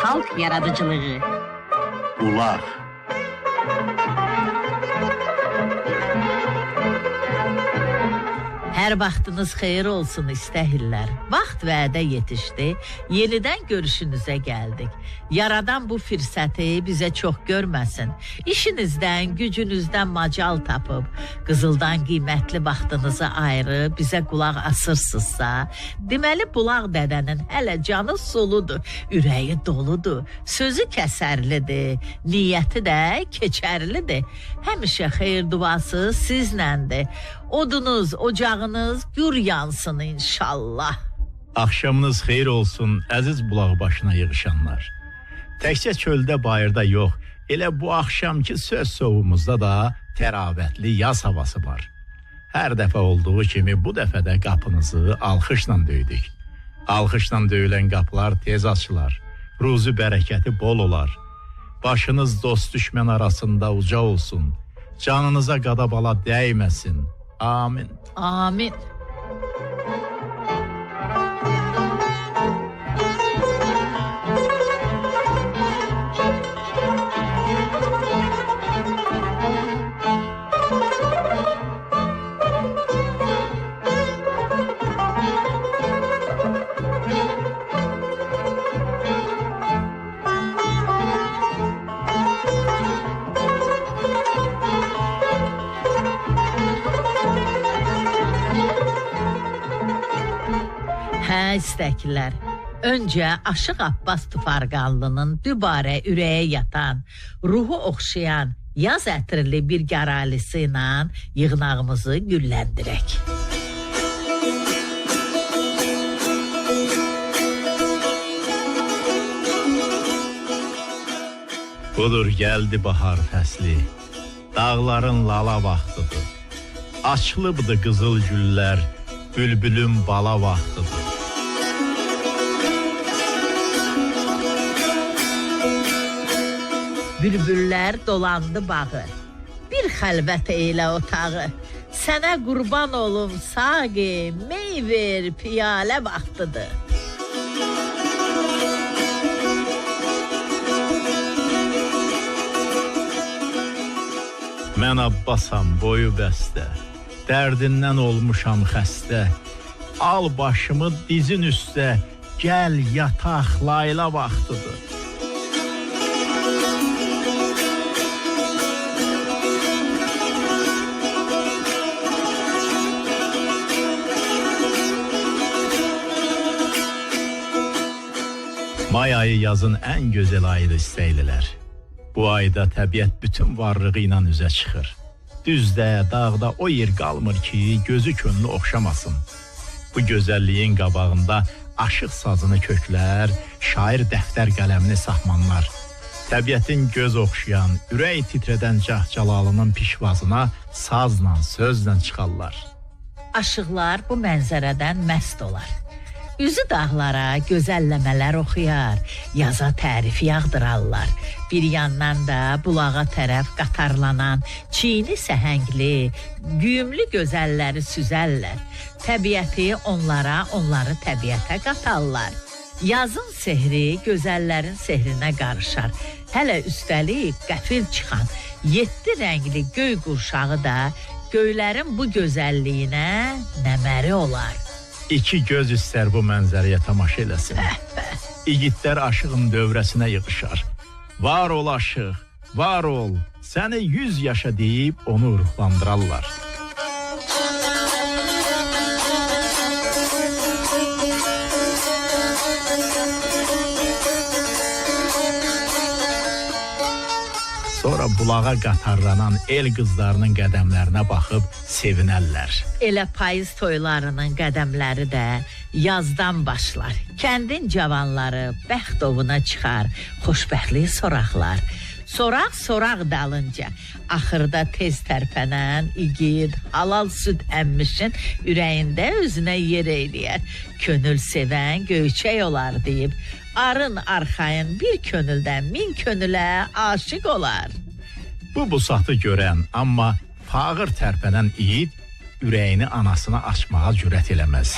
Halk yaradıcılığı. Ulaq. Hər vaxtınız xeyir olsun istəhirlər. Vaxt vədə yetişdi, yenidən görüşünüzə gəldik. Yaradan bu fürsəti bizə çox görməsin. İşinizdən, gücünüzdən macal tapıb, qızıldan qiymətli vaxtınızı ayırıb bizə qulaq asırsınızsa, deməli Bulaq dədənin hələ canı suludur, ürəyi doludur, sözü kəsərlidir, niyyəti də keçərlidir. Həmişə xeyir duası siznəndir. Odunuz, ocağınız gür yansın inşallah. Axşamınız xeyir olsun, əziz bulaq başına yığışanlar. Təkcə çöldə, bayırda yox, elə bu axşamki söz sovumuzda da təravətli yaz havası var. Hər dəfə olduğu kimi bu dəfə də qapınızı alxışla döydük. Alxışla döyülən qapılar tez açılar, ruzu bərəkəti bol olar. Başınız dost düşmən arasında uca olsun, canınıza qadabala dəyməsin. Amin. Amin. İstəklər. Öncə Aşıq Abbas Tufarqanlının dübarə ürəyə yatan, ruhu oxşayan yaz ətirli bir gəralisi ilə yığnağımızı gülləndirək. Budur gəldi bahar fəsli, dağların lala vaxtıdır. Açılıbdı qızıl güllər, bülbülün bala vaxtıdır. Bülbüllər dolandı bağı, bir xəlvət eylə otağı. Sənə qurban olum saqi, mey ver piyalə vaxtıdır. Mən Abbasam boyu bəstə, dərdindən olmuşam xəstə. Al başımı dizin üstə, gəl yataq layla vaxtıdır. May ayı yazın ən gözəl ayıdır istəylilər. Bu ayda təbiət bütün varlığı ilə üzə çıxır. Düzdə, dağda o yer qalmır ki, gözü könlü oxşamasın. Bu gözəlliyin qabağında aşıq sazını köklər, şair dəftər qələmini sahmanlar. Təbiətin göz oxşayan, ürək titrədən cəhcalalının pişvazına sazla, sözlə çıxarlar. Aşıqlar bu mənzərədən məst olar. Üzü dağlara gözəlləmələr oxuyar, yaza tərif yağdırarlar. Bir yandan da bulağa tərəf qatarlanan, çiğni səhəngli, güyümlü gözəlləri süzərlər. Təbiəti onlara, onları təbiətə qatarlar. Yazın sehri gözəllərin sehrinə qarışar. Hələ üstəlik qəfil çıxan 7 rəngli göy qurşağı da göylərin bu gözəlliyinə nəməri olar. İki göz istər bu mənzərəyə tamaşa eləsin. İgidlər aşığın dövrəsinə yığışar. Var ol aşıq, var ol, səni 100 yaşa deyib onu ruhlandırarlar. Sonra bulağa qatarlanan el qızlarının qədəmlərinə baxıb sevinərlər. Elə payız toylarının qədəmləri də yazdan başlar. Kəndin cavanları bəxt ovuna çıxar, xoşbəxtlik soraqlar. Soraq dalınca. Axırda tez tərpənən, igid, halal süd əmmişin ürəyində özünə yer eyləyər. Könül sevən göyçək olar deyib, arın arxayın bir könüldən min könülə aşiq olar. Bu saatı görən, amma fağır tərpənən igid ürəyini anasına açmağa cürət eləməz.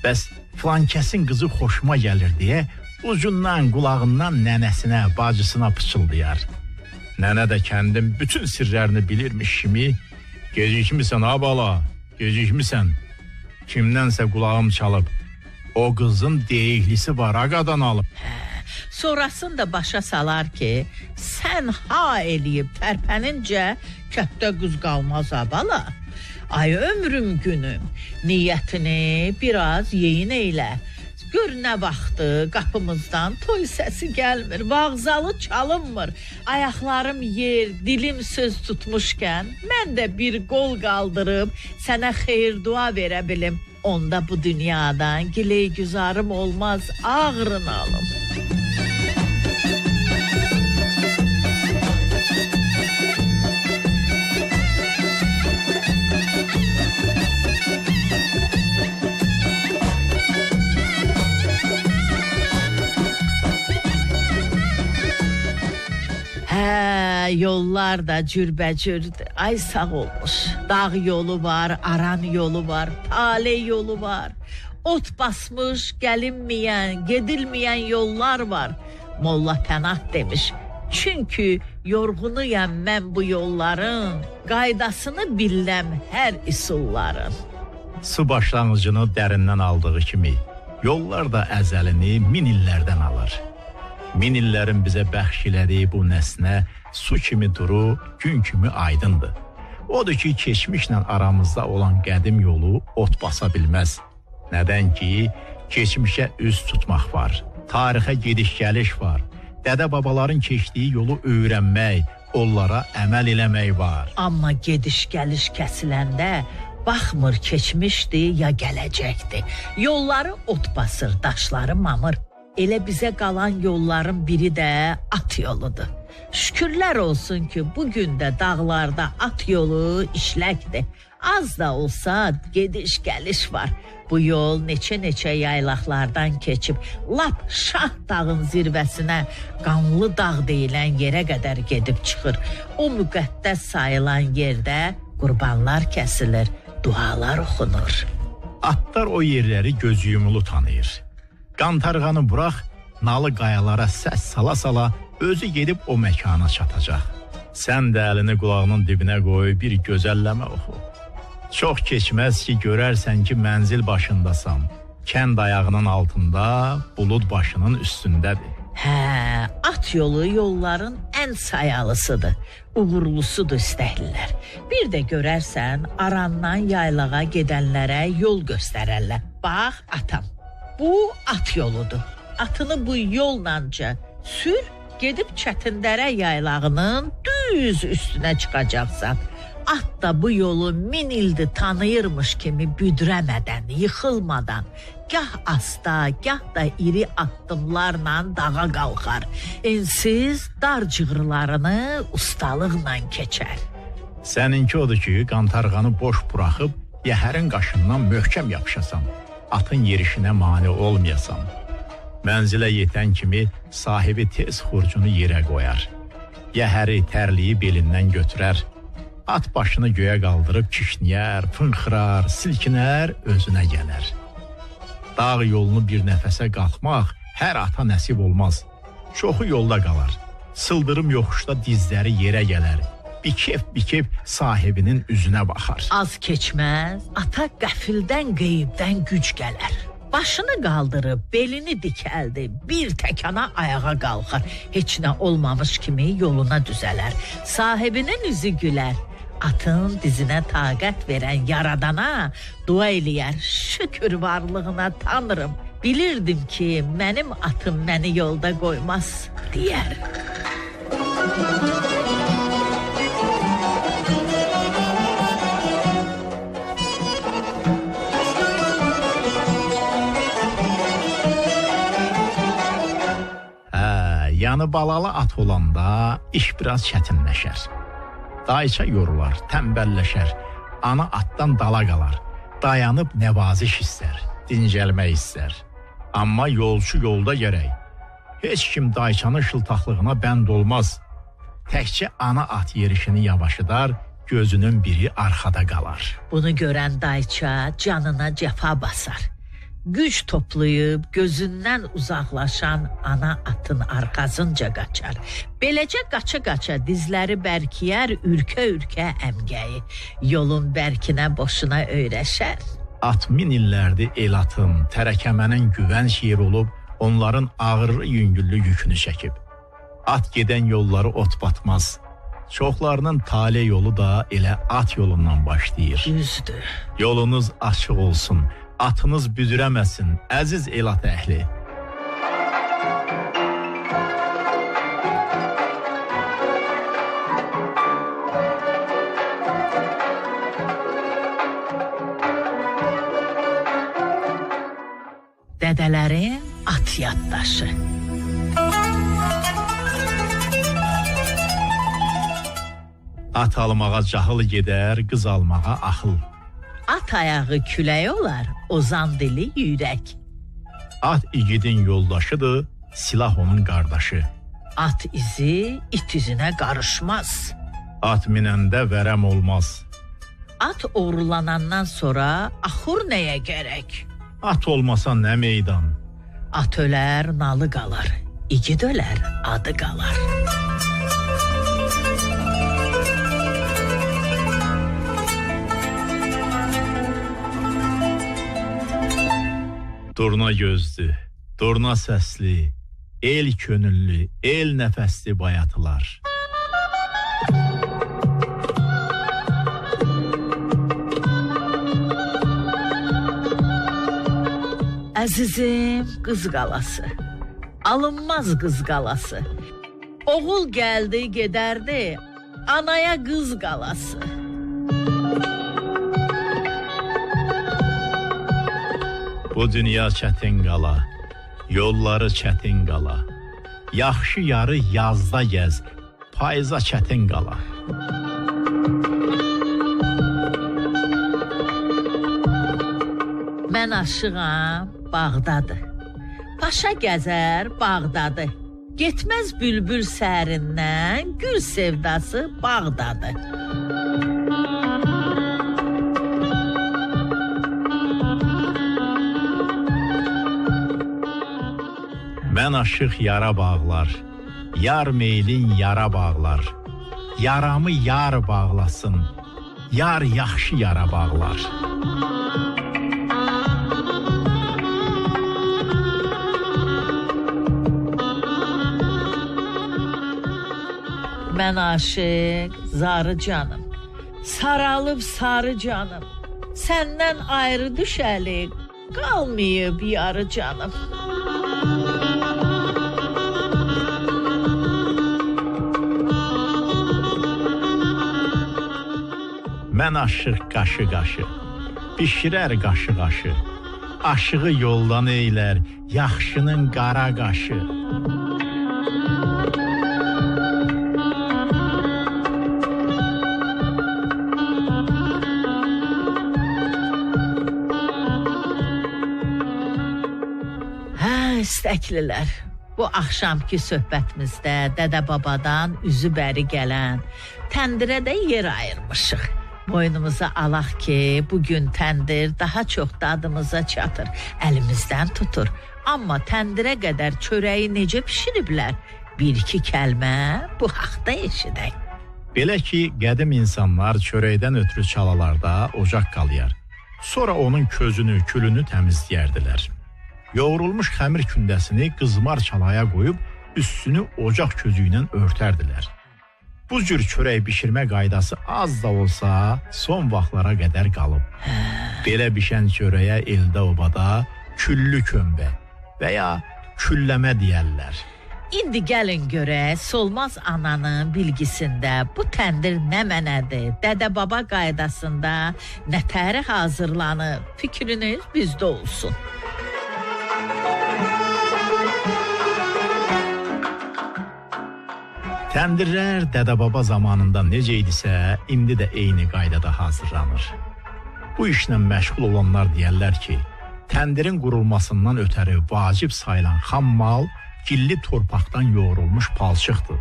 Bəs filankəsin qızı xoşuma gəlir deyə ucundan, qulağından nənəsinə, bacısına pıçıldayar. Nənə də kəndin bütün sirlərini bilirmiş kimi, gecikmisən ha bala, gecikmisən. Kimdənsə qulağım çalıb, o qızın deyiklisi var, aqadan alıb. Sonrasını da başa salar ki, sən ha eləyib tərpənincə kəpdə qız qalmaz ha bala. Ay ömrüm günüm, niyyətini biraz yeyin eylə. Gör nə vaxtı qapımızdan toy səsi gəlmir, vağzalı çalınmır. Ayaqlarım yer, dilim söz tutmuşkən, mən də bir qol qaldırıb sənə xeyir dua verə bilim. Onda bu dünyadan giley güzarım olmaz, ağrını alım. Yollar da cürbəcürdür. Ay sağ olmuş. Dağ yolu var, aran yolu var, tale yolu var. Ot basmış, gəlinməyən, gedilməyən yollar var. Molla Pənah demiş. Çünki yorğunuyam mən bu yolların, qaydasını biləm hər üsulların. Su başlanğıcını dərindən aldığı kimi, yollar da əzəlini min illərdən alır. Min illərin bizə bəxş elədiyi bu nəsnə su kimi duru, gün kimi aydındır. Odur ki, keçmişlə aramızda olan qədim yolu ot basa bilməz. Nədən ki, keçmişə üz tutmaq var, tarixə gediş-gəliş var, dədə-babaların keçdiyi yolu öyrənmək, onlara əməl eləmək var. Amma gediş-gəliş kəsiləndə baxmır keçmişdi ya gələcəkdi. Yolları ot basır, daşları mamır. Elə bizə qalan yolların biri də at yoludur. Şükürlər olsun ki, bugün də dağlarda at yolu işləkdir. Az da olsa gediş-gəliş var. Bu yol neçə yaylaqlardan keçib, lap Şah dağın zirvəsinə, Qanlı dağ deyilən yerə qədər gedib çıxır. O müqəddəs sayılan yerdə qurbanlar kəsilir, dualar oxunur. Atlar o yerləri göz yumulu tanıyır. Qantarğanı burax, nalı qayalara səs sala-sala özü gedib o məkana çatacaq. Sən də əlini qulağının dibinə qoy, bir gözəlləmə oxu. Çox keçməz ki, görərsən ki, mənzil başındasan. Kənd ayağının altında, bulud başının üstündədir. At yolu yolların ən sayalısıdır, uğurlusudur istəhlilər. Bir də görərsən, arandan yaylağa gedənlərə yol göstərərlər. Bax, atam. Bu at yoludur. Atını bu yollanca sür, gedib Çətindərə yaylağının düz üstünə çıxacaqsan. At da bu yolu min ildir tanıyırmış kimi büdrəmədən, yıxılmadan, gah asta, gah da iri addımlarla dağa qalxar. Ensiz dar cığırlarını ustalıqla keçər. Səninki odur ki, qantarğanı boş buraxıb, yəhərin qaşından möhkəm yapışasan. Atın yerişinə mane olmayasan. Mənzilə yetən kimi sahibi tez xurcunu yerə qoyar. Yəhəri, tərliyi belindən götürər. At başını göyə qaldırıb kişniyər, fınxırar, silkinər, özünə gələr. Dağ yolunu bir nəfəsə qalxmaq hər ata nəsib olmaz. Çoxu yolda qalar. Sıldırım yoxuşda dizləri yerə gələr. Bikef sahibinin üzünə baxar. Az keçməz, ata qəfildən qeybdən güc gələr. Başını qaldırıb, belini dikəldi, bir təkana ayağa qalxar. Heç nə olmamış kimi yoluna düzələr. Sahibinin üzü gülər. Atın dizinə taqət verən yaradana dua eləyər. Şükür varlığına tanrım. Bilirdim ki, mənim atım məni yolda qoymaz, deyər. Yəni balalı at olanda iş biraz çətinləşər. Dayıça yorular, tənbəlləşər, ana atdan dala qalar, dayanıb nəvaziş istər, dincəlmək istər. Amma yolçu yolda gərək. Heç kim dayıçanın şıltaqlığına bənd olmaz. Təkcə ana at yerişini yavaşıdar, gözünün biri arxada qalar. Bunu görən dayıça canına cəfa basar. Güc toplayıb gözündən uzaqlaşan ana atın arxasınca qaçar. Beləcə qaça-qaça dizləri bərkiyər, ürkə-ürkə əmgəyi. Yolun bərkinə boşuna öyrəşər. At min illərdir el atın, tərəkəmənin güvənc yeri olub, onların ağırlı yüngüllü yükünü çəkib. At gedən yolları ot batmaz. Çoxlarının tale yolu da elə at yolundan başlayır. Düzdür. Yolunuz açıq olsun, atınız büdürəməsin, əziz el at əhli. Dədələrin at yaddaşı. At almağa cahıl gedər, qız almağa axıl. At ayağı külək olar, ozan dili yürək. At igidin yoldaşıdır, silah onun qardaşı. At izi it izinə qarışmaz. At minəndə vərəm olmaz. At oğurlanandan sonra axur nəyə gərək? At olmasa nə meydan? At ölər, nalı qalar. İgid ölər, adı qalar. Durna gözdü, durna səsli, el könüllü, el nəfəsli bayatılar. Əzizim qız qalası, alınmaz qız qalası. Oğul gəldi, gedərdi, anaya qız qalası. Bu dünya çətin qala, yolları çətin qala. Yaxşı yarı yazda gəz, payıza çətin qala. Mən aşığam, Bağdadır. Paşa gəzər, Bağdadır. Getməz bülbül səhərindən, gül sevdası Bağdadır. Mən aşıq yara bağlar, yar meylin yara bağlar. Yaramı yar bağlasın, yar yaxşı yara bağlar. Mən aşıq, zarı canım, saralıb sarı canım. Səndən ayrı düşəli, qalmayıb yarı canım. Mən aşıq qaşı-qaşı, bişirər qaşı-qaşı. Aşığı yoldan eylər, yaxşının qara qaşı. İstəklilər, bu axşamki söhbətimizdə dədə-babadan üzü bəri gələn təndirə də yer ayırmışıq. Boynumuza alaq ki, bugün təndir daha çox dadımıza çatır, əlimizdən tutur. Amma təndirə qədər çörəyi necə pişiriblər? Bir-iki kəlmə bu haqda eşidək. Belə ki, qədim insanlar çörəkdən ötürü çalalarda ocaq qalayar. Sonra onun közünü, külünü təmizləyərdilər. Yoğrulmuş xəmir kündəsini qızmar çalaya qoyub üstünü ocaq közü ilə örtərdilər. Bu cür çörək bişirmə qaydası az da olsa son vaxtlara qədər qalıb. Belə bişən çörəyə eldə obada küllü kömbə və ya külləmə deyərlər. İndi gəlin görək, Solmaz ananın bilgisində bu təndir nə mənədir, dədə-baba qaydasında nə tərə hazırlanıb, fikriniz bizdə olsun. Təndirlər dədə-baba zamanında necə idisə, indi də eyni qaydada hazırlanır. Bu işlə məşğul olanlar deyərlər ki, təndirin qurulmasından ötəri vacib sayılan xam mal gilli torpaqdan yoğrulmuş palçıqdır.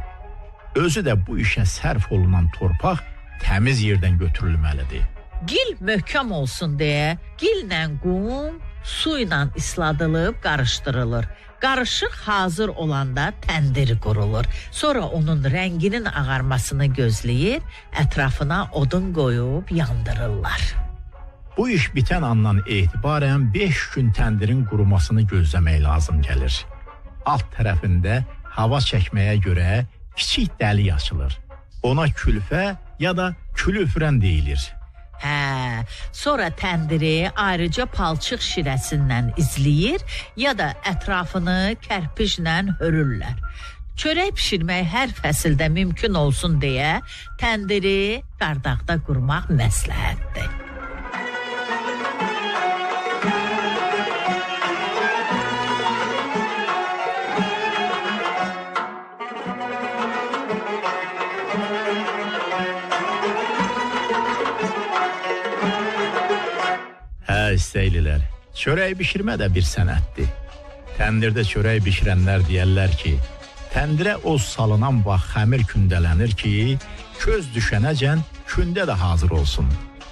Özü də bu işə sərf olunan torpaq təmiz yerdən götürülməlidir. Gil möhkəm olsun deyə gillə qum su ilə isladılıb qarışdırılır. Qarışıq hazır olanda təndir qurulur. Sonra onun rənginin ağarmasını gözləyir, ətrafına odun qoyub yandırırlar. Bu iş bitən andan etibarən 5 gün təndirin qurumasını gözləmək lazım gəlir. Alt tərəfində hava çəkməyə görə kiçik dəlik açılır. Ona külfə ya da külüfrən deyilir. Sonra təndiri ayrıca palçıq şirəsindən izləyir ya da ətrafını kərpiclə hörürlər. Çörək pişirmək hər fəsildə mümkün olsun deyə təndiri qardaqda qurmaq məsləhətdir. İstəylilər, çörək bişirmə də bir sənətdir. Təndirdə çörək bişirənlər deyərlər ki, təndirə oz salınan vaxt xəmir kündələnir ki, köz düşənəcən kündə də hazır olsun.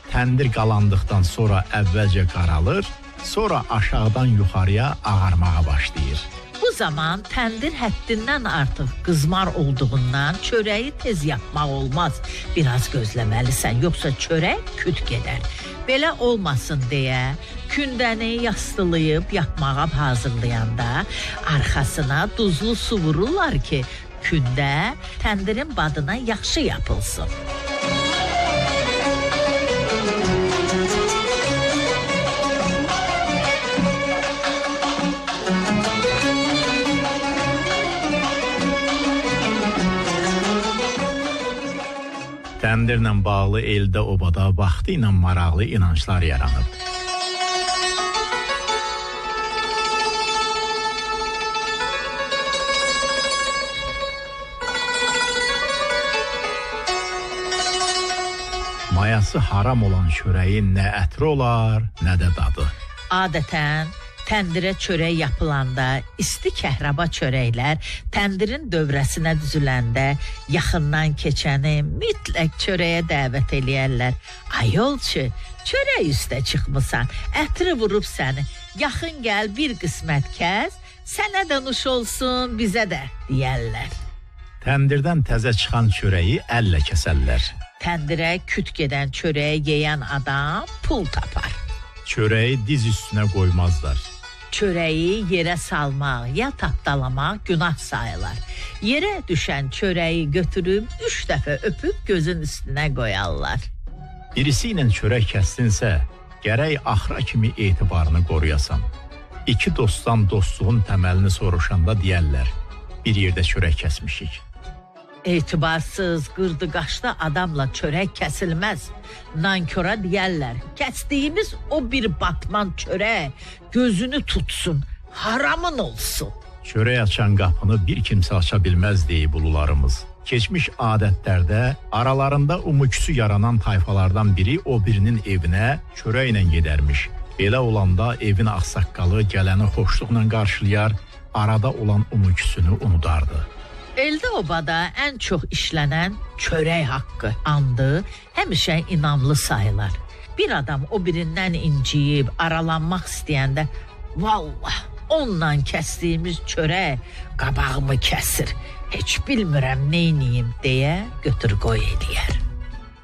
Təndir qalandıqdan sonra əvvəlcə qaralır, sonra aşağıdan yuxarıya ağarmağa başlayır. Bu zaman təndir həddindən artıq qızmar olduğundan çörəyi tez yapmaq olmaz. Biraz gözləməlisən, yoxsa çörək küt gedər. Belə olmasın deyə kündəni yastılayıb yapmağa hazırlayanda arxasına duzlu su vururlar ki, kündə təndirin badına yaxşı yapılsın. Təndirlə bağlı eldə obada vaxtı ilə maraqlı inanclar yaranıb. Mayası haram olan çörəyin nə ətri olar, nə də dadı. Adətən təndirə çörək yapılanda isti kəhraba çörəklər təndirin dövrəsinə düzüləndə yaxından keçəni mütləq çörəyə dəvət eləyərlər. Ayolçu, çörək üstə çıxmısan, ətri vurub səni, yaxın gəl bir qismət kəs, sənə də nuş olsun, bizə də deyərlər. Təndirdən təzə çıxan çörəyi əllə kəsərlər. Təndirə küt gedən çörəyi yeyən adam pul tapar. Çörəyi diz üstünə qoymazlar. Çörəyi yerə salmaq ya tapdalamaq günah sayılar. Yerə düşən çörəyi götürüb 3 dəfə öpüb gözün üstünə qoyarlar. Birisi ilə çörək kəsdinsə, gərək axıra kimi etibarını qoruyasan. İki dostdan dostluğun təməlini soruşanda deyərlər, bir yerdə çörək kəsmişik. Etibarsız, qırdı-qaşlı adamla çörək kəsilməz. Nankora deyərlər, kəsdiyimiz o bir batman çörək gözünü tutsun, haramın olsun. Çörək açan qapını bir kimsə aça bilməz deyib ulularımız. Keçmiş adətlərdə aralarında umuküsü yaranan tayfalardan biri o birinin evinə çörəklə gedərmiş. Belə olanda evin ağsaqqalı gələni xoşluqla qarşılayar, arada olan umuküsünü unudardı. Eldə obada ən çox işlənən çörək haqqı andı həmişə inamlı sayılar. Bir adam o birindən inciyib aralanmaq istəyəndə vallah onunla kəsdiyimiz çörək qabağımı kəsir, heç bilmirəm neyniyim deyə götür qoy eləyər.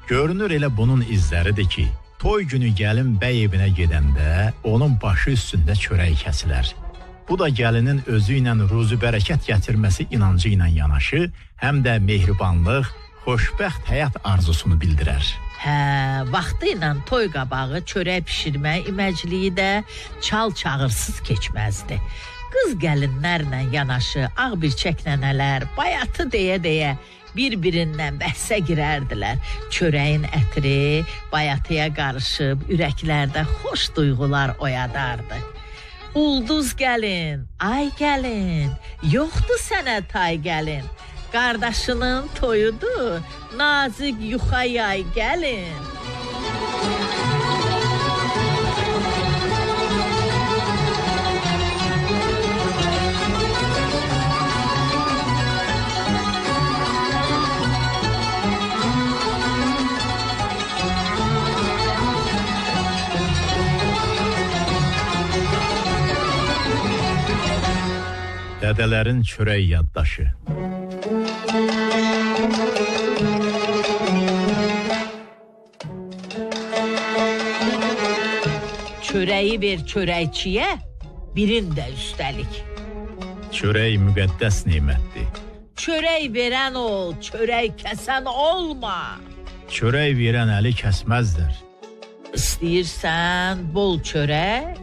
Görünür elə bunun izləridir ki, toy günü gəlin bəy evinə gedəndə onun başı üstündə çörək kəsilər. Bu da gəlinin özü ilə ruzi bərəkət gətirməsi inancı ilə yanaşı, həm də mehribanlıq, xoşbəxt həyat arzusunu bildirər. Vaxtı ilə toy qabağı çörək pişirmə iməcliyi də çal-çağırsız keçməzdi. Qız gəlinlərlə yanaşı ağbirçək nənələr bayatı deyə-deyə bir-birindən bəhsə girərdilər. Çörəyin ətri bayatıya qarışıb ürəklərdə xoş duyğular oyadardı. Ulduz gəlin, ay gəlin, yoxdur sənə tay gəlin. Qardaşının toyudur, nazik yuxa yay gəlin. Dədələrin çörək yaddaşı. Çörəyi ver çörəkçiyə, birin də üstəlik. Çörək müqəddəs nemətdir. Çörək verən ol, çörək kəsən olma. Çörək verən əli kəsməzdir. İstəyirsən bol çörək,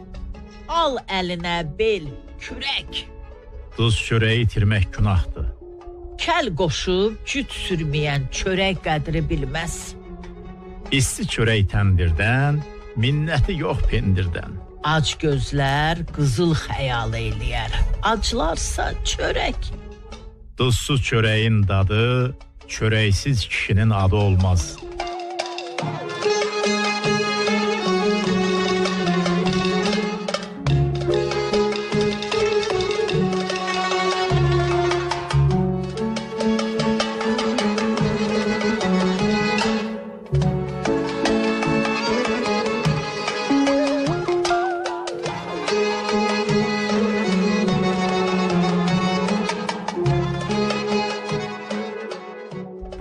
al əlinə bel, kürək. Duz çörəyi itirmək günahdır. Kəl qoşub cüt sürməyən çörək qədri bilməz. İsti çörək təndirdən, minnəti yox pendirdən. Ac gözlər qızıl xəyal eyləyər, aclarsa çörək. Duzsuz çörəyin dadı, çörəksiz kişinin adı olmaz.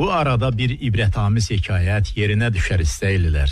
Bu arada bir ibrətamiz hekayət yerinə düşər istəylilər.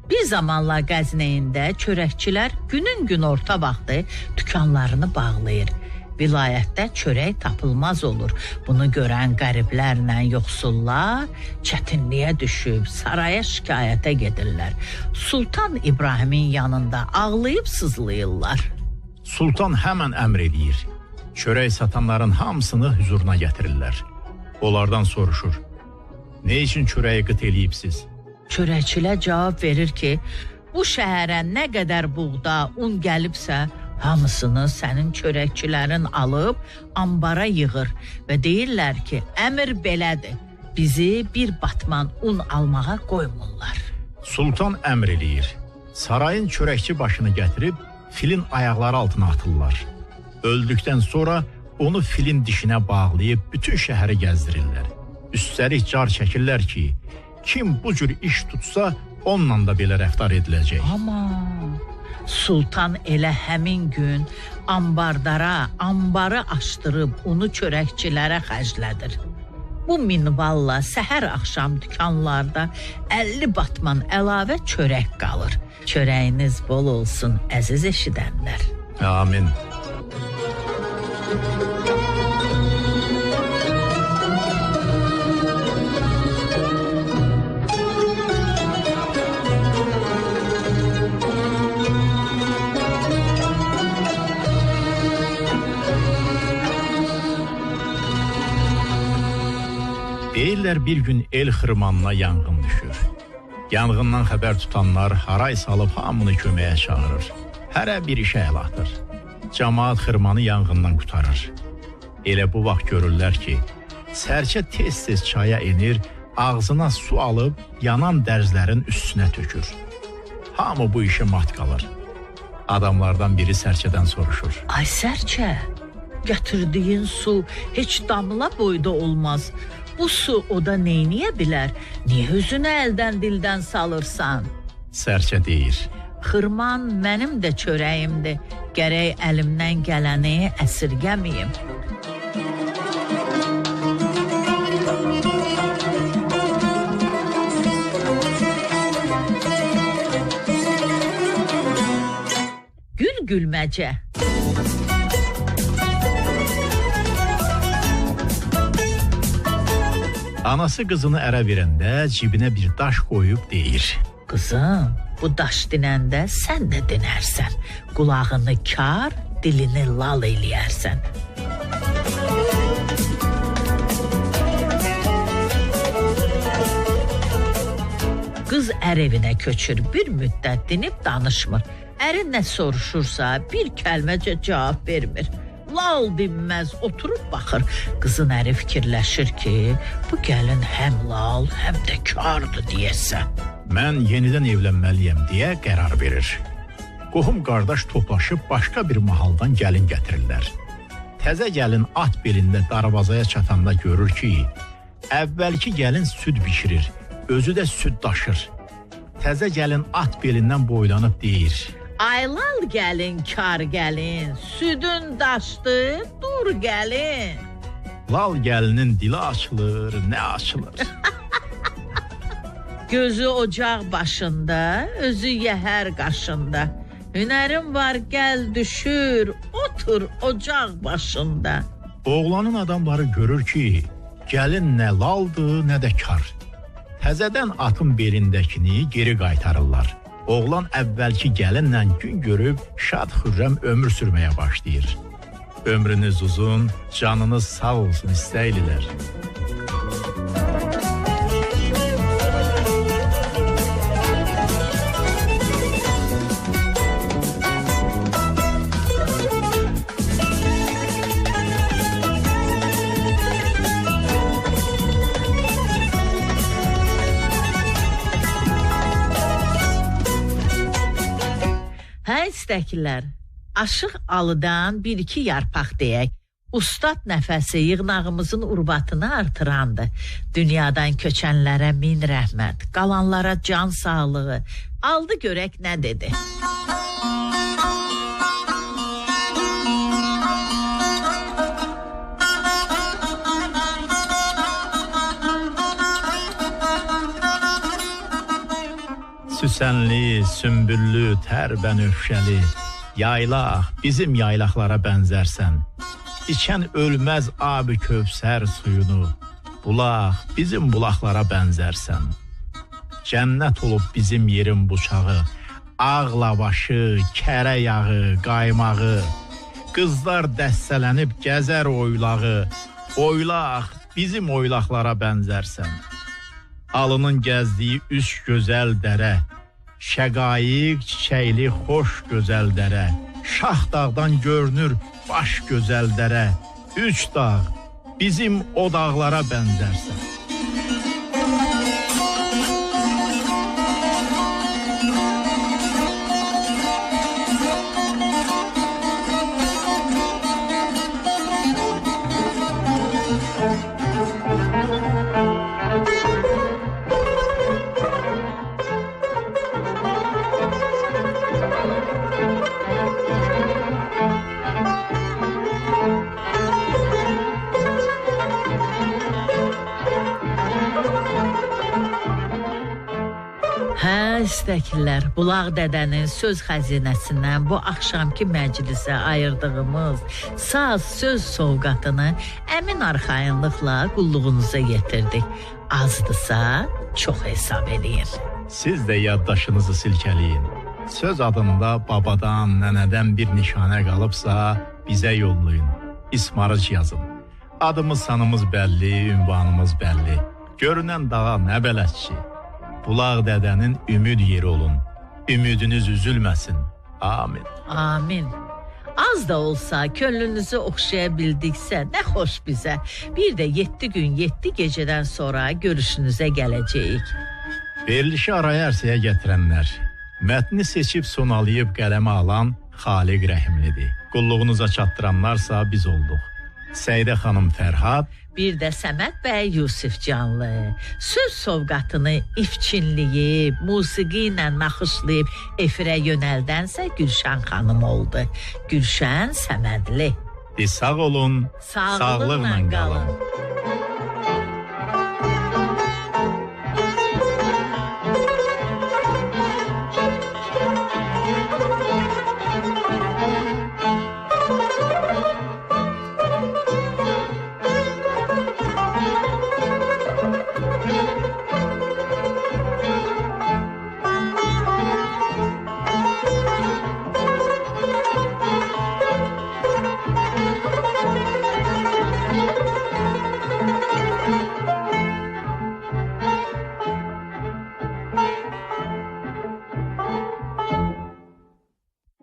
Bir zamanlar Qəzneyində çörəkçilər günün gün orta vaxtı dükanlarını bağlayır. Vilayətdə çörək tapılmaz olur. Bunu görən qəriblərlə yoxsullar çətinliyə düşüb saraya şikayətə gedirlər. Sultan İbrahimin yanında ağlayıb sızlayırlar. Sultan həmən əmr eləyir. Çörək satanların hamısını huzuruna gətirirlər. Onlardan soruşur. Ne üçün çörəyi qıt eləyibsiz? Çörəkçilər cavab verir ki, bu şəhərə nə qədər buğda, un gəlibsə, hamısını sənin çörəkçilərin alıb ambara yığır və deyirlər ki, əmr belədir. Bizi bir batman un almağa qoymurlar. Sultan əmr eləyir. Sarayın çörəkçi başını gətirib filin ayaqları altına atırlar. Öldükdən sonra onu filin dişinə bağlayıb bütün şəhəri gəzdirirlər. Üstəlik car çəkirlər ki, kim bu cür iş tutsa onunla da belə rəftar ediləcək. Aman, Sultan elə həmin gün ambarı açdırıb unu çörəkçilərə xərclədir. Bu minvalla səhər axşam dükanlarda 50 batman əlavə çörək qalır. Çörəyiniz bol olsun əziz eşidənlər. Amin. Deyirlər bir gün el xırmanına yanğın düşür. Yanğından xəbər tutanlar haray salıb hamını köməyə çağırır. Hərə bir işə əl atır. Camaat xırmanı yanğından qurtarır. Elə bu vaxt görürlər ki, sərçə tez-tez çaya enir, ağzına su alıb yanan dərzlərin üstünə tökür. Hamı bu işə mat qalır. Adamlardan biri sərçədən soruşur. Ay sərçə, gətirdiyin su heç damla boyda olmaz. Bu su oda neyniyə bilər? Niyə özünü əldən dildən salırsan? Sərçə deyir. Xırman mənim də çörəyimdir. Gərək əlimdən gələni əsirgəməyim. Gül gülməcə. Anası qızını ərə verəndə cibinə bir daş qoyub deyir. Qızım, bu daş dinəndə sən də dinərsən. Qulağını kar, dilini lal eləyərsən. Qız ər evinə köçür, bir müddət dinib danışmır. Əri nə soruşursa bir kəlməcə cavab vermir. Lal dinməz oturub baxır. Qızın əri fikirləşir ki, bu gəlin həm lal, həm də kardır deyəsən. Mən yenidən evlənməliyəm deyə qərar verir. Qohum qardaş toplaşıb başqa bir mahaldan gəlin gətirirlər. Təzə gəlin at belində darvazaya çatanda görür ki, əvvəlki gəlin süd bişirir, özü də süd daşır. Təzə gəlin at belindən boylanıb deyir: Ay lal gəlin, kar gəlin, südün daşdı, dur gəlin. Lal gəlinin dili açılır, nə açılır? Gözü ocaq başında, özü yəhər qaşında. Hünərin var gəl düşür, otur ocaq başında. Oğlanın adamları görür ki, gəlin nə laldır, nə də kar. Təzədən atın belindəkini geri qaytarırlar. Oğlan əvvəlki gəlinlə gün görüb şad xürrəm ömür sürməyə başlayır. Ömrünüz uzun, canınız sağ olsun istəylilər. Hə istəklər, Aşıq Alıdan bir-iki yarpaq deyək. Ustad nəfəsi yığnağımızın urbatını artırandı. Dünyadan köçənlərə min rəhmət, qalanlara can sağlığı. Aldı görək nə dedi. Süsənli, sümbüllü, tərbənövşəli, yaylaq, bizim yaylaqlara bənzərsən. İçən ölməz abi kövsər suyunu, bulaq, bizim bulaqlara bənzərsən. Cənnət olub bizim yerin buçağı, ağ lavaşı, kərə yağı, qaymağı. Qızlar dəstələnib gəzər oylağı, oylaq, bizim oylaqlara bənzərsən. Alının gəzdiyi üç gözəl dərə, şəqaiq çiçəkli xoş gözəl dərə, Şah dağdan görünür baş gözəl dərə, üç dağ, bizim o dağlara bənzərsən. Hə istəklər, Bulaq dədənin söz xəzinəsindən bu axşamki məclisə ayırdığımız saz söz sovqatını əmin arxayınlıqla qulluğunuza yetirdik. Azdısa çox hesab eləyin. Siz də yaddaşınızı silkəliyin. Söz adında babadan, nənədən bir nişanə qalıbsa bizə yollayın. İsmarıc yazın. Adımız, sanımız bəlli, ünvanımız bəlli. Görünən dağa nə bələdçi. Bulaq dədənin ümid yeri olun. Ümidiniz üzülməsin. Amin. Amin. Az da olsa könlünüzü oxşaya bildiksə nə xoş bizə. Bir də 7 gün 7 gecədən sonra görüşünüzə gələcəyik. Verilişi araya ərsəyə gətirənlər, mətni seçib sonalayıb qələmə alan Xaliq Rəhimlidir. Qulluğunuza çatdıranlarsa biz olduq. Səidə xanım Fərhad, bir də Səməd bəy Yusifcanlı. Söz sovqatını ifçinliyib, musiqi ilə naxışlayıb efirə yönəldənsə Gülşən xanım oldu. Gülşən Səmədli. Sağ olun, sağlıqla qalın.